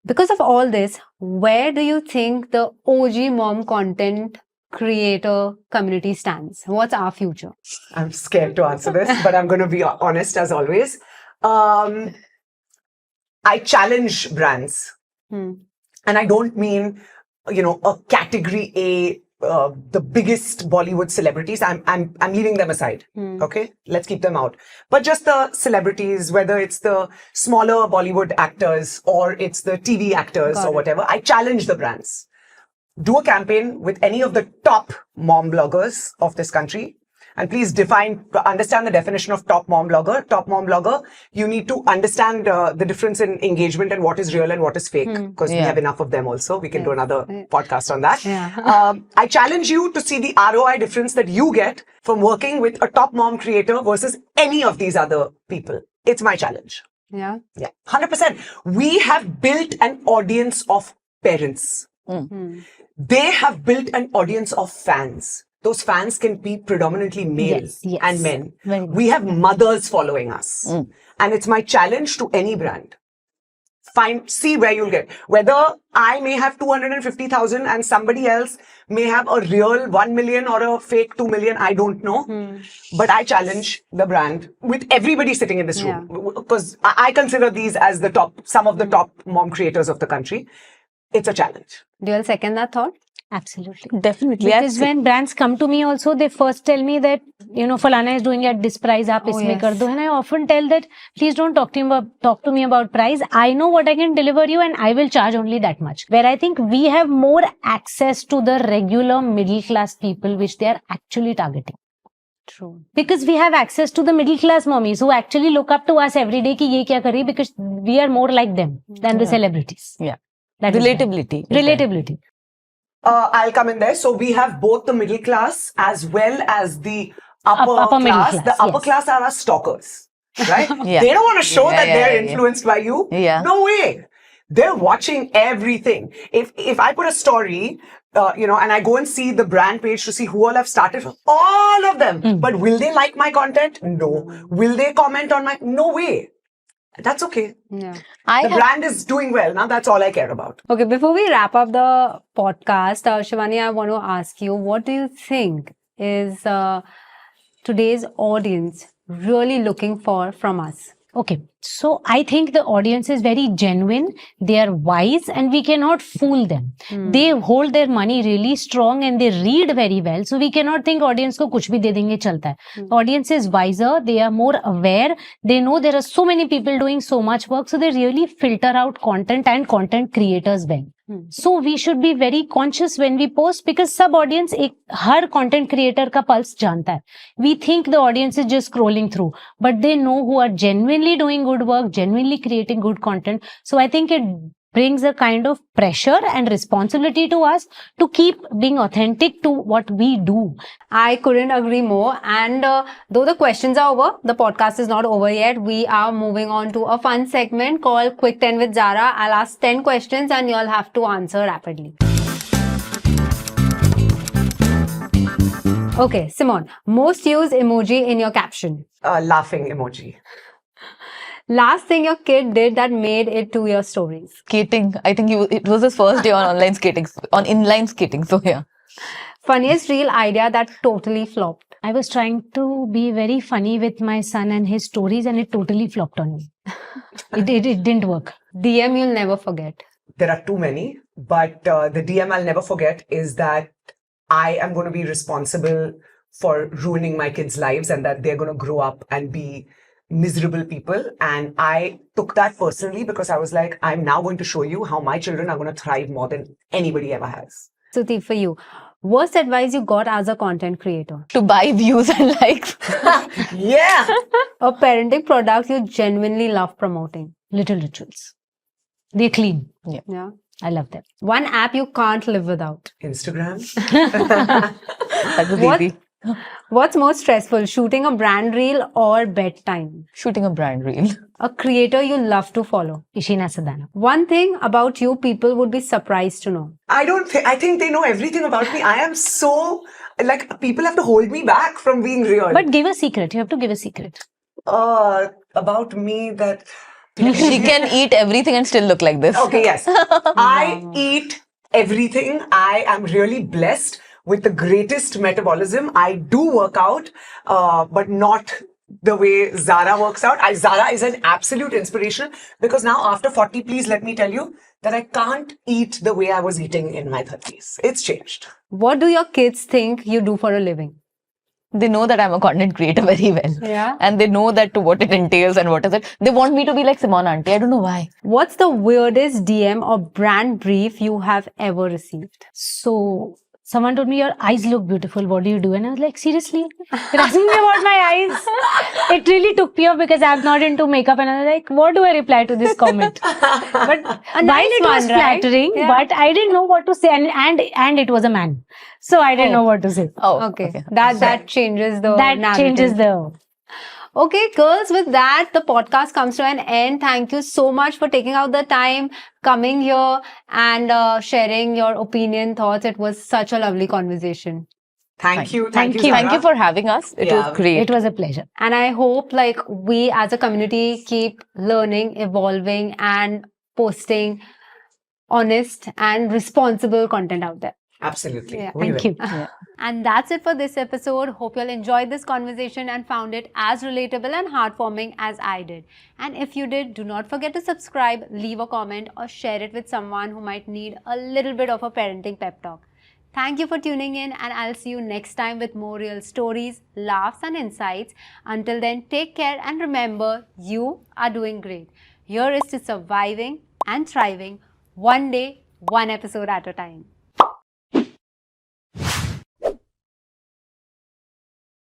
Because of all this, where do you think the OG mom content creator community stands? What's our future? I'm scared to answer this, but I'm going to be honest as always. I challenge brands. And I don't mean, a category A, the biggest Bollywood celebrities. I'm leaving them aside. Okay, let's keep them out. But just the celebrities, whether it's the smaller Bollywood actors or it's the TV actors or whatever, I challenge the brands. Do a campaign with any of the top mom bloggers of this country. And please understand the definition of top mom blogger. Top mom blogger, you need to understand the difference in engagement and what is real and what is fake. Because we have enough of them also. We can do another podcast on that. I challenge you to see the ROI difference that you get from working with a top mom creator versus any of these other people. It's my challenge. Yeah. 100%. We have built an audience of parents. They have built an audience of fans. Those fans can be predominantly male and men. We have mothers following us. And it's my challenge to any brand. See where you'll get. Whether I may have 250,000 and somebody else may have a real 1 million or a fake 2 million, I don't know. But I challenge the brand with everybody sitting in this room. Because I consider these as some of the top mom creators of the country. It's a challenge. Do you all second that thought? Absolutely. Definitely. Because when brands come to me also, they first tell me that, Falana is doing at this price, aap Oh, isme kar yes. do. And I often tell that, please don't talk to me about price. I know what I can deliver you and I will charge only that much. Where I think we have more access to the regular middle class people which they are actually targeting. True. Because we have access to the middle class mommies who actually look up to us every day ki ye kya kar rahi, because we are more like them than the celebrities. Yeah. That is Relatability. right. Relatability. I'll come in there. So we have both the middle class as well as the upper middle class. class, The upper yes. class are our stalkers, right? Yeah. They don't want to show Yeah, that yeah, they're yeah. influenced by you. Yeah. No way. They're watching everything. If I put a story, and I go and see the brand page to see who all have started, all of them. But will they like my content? No. Will they comment on my? No way. That's okay. Yeah. The brand is doing well. Now that's all I care about. Okay, before we wrap up the podcast, Shivani, I want to ask you, what do you think is today's audience really looking for from us? Okay, so I think the audience is very genuine, they are wise, and we cannot fool them. They hold their money really strong and they read very well. So we cannot think audience ko kuch bhi de denge chalta hai. Audience is wiser, they are more aware, they know there are so many people doing so much work, so they really filter out content and content creators well. So we should be very conscious when we post, because sub audience her content creator का pulse जानता है. We think the audience is just scrolling through, but they know who are genuinely doing good work, genuinely creating good content. So I think it brings a kind of pressure and responsibility to us to keep being authentic to what we do. I couldn't agree more. And though the questions are over, the podcast is not over yet. We are moving on to a fun segment called Quick 10 with Zahra. I'll ask 10 questions and you'll have to answer rapidly. Okay, Simone, most used emoji in your caption. Laughing emoji. Last thing your kid did that made it to your stories. Skating. I think it was his first day on online skating, on inline skating. So yeah. Funniest reel idea that totally flopped. I was trying to be very funny with my son and his stories, and it totally flopped on me. It didn't work. DM you'll never forget. There are too many, but the DM I'll never forget is that I am going to be responsible for ruining my kids' lives and that they're going to grow up and be miserable people. And I took that personally because I was like, I'm now going to show you how my children are going to thrive more than anybody ever has. Stuti, for you, worst advice you got as a content creator? To buy views and likes. Yeah. A parenting product you genuinely love promoting? Little rituals. They're clean. Yeah. I love them. One app you can't live without? Instagram. That was What? easy. What's more stressful, shooting a brand reel or bedtime? Shooting a brand reel. A creator you love to follow? Ishina Sadana. One thing about you people would be surprised to know. I think they know everything about me. I am so, people have to hold me back from being real. But give a secret. You have to give a secret. About me that... She can eat everything and still look like this. Okay, yes. I eat everything. I am really blessed with the greatest metabolism. I do work out, but not the way Zahra works out. Zahra is an absolute inspiration because now after 40, please let me tell you that I can't eat the way I was eating in my 30s. It's changed. What do your kids think you do for a living? They know that I'm a content creator very well. Yeah. And they know that what it entails and what is it. They want me to be like Simone auntie. I don't know why. What's the weirdest DM or brand brief you have ever received? So someone told me, your eyes look beautiful. What do you do? And I was like, seriously? You're asking me about my eyes? It really took me off because I'm not into makeup. And I was like, what do I reply to this comment? But while it was flattering, but I didn't know what to say. And it was a man. So I didn't know what to say. Oh, okay. That changes the That narrative. changes the... Okay, girls, with that, the podcast comes to an end. Thank you so much for taking out the time, coming here and sharing your opinion, thoughts. It was such a lovely conversation. Thank you. Thank you. Zahra. Thank you for having us. It was great. It was a pleasure. And I hope we as a community keep learning, evolving and posting honest and responsible content out there. Absolutely. Yeah. We Thank will. you. And that's it for this episode. Hope you all enjoyed this conversation and found it as relatable and heartwarming as I did. And if you did, do not forget to subscribe, leave a comment or share it with someone who might need a little bit of a parenting pep talk. Thank you for tuning in, and I'll see you next time with more real stories, laughs, and insights. Until then, take care and remember, you are doing great. Here is to surviving and thriving, one day, one episode at a time.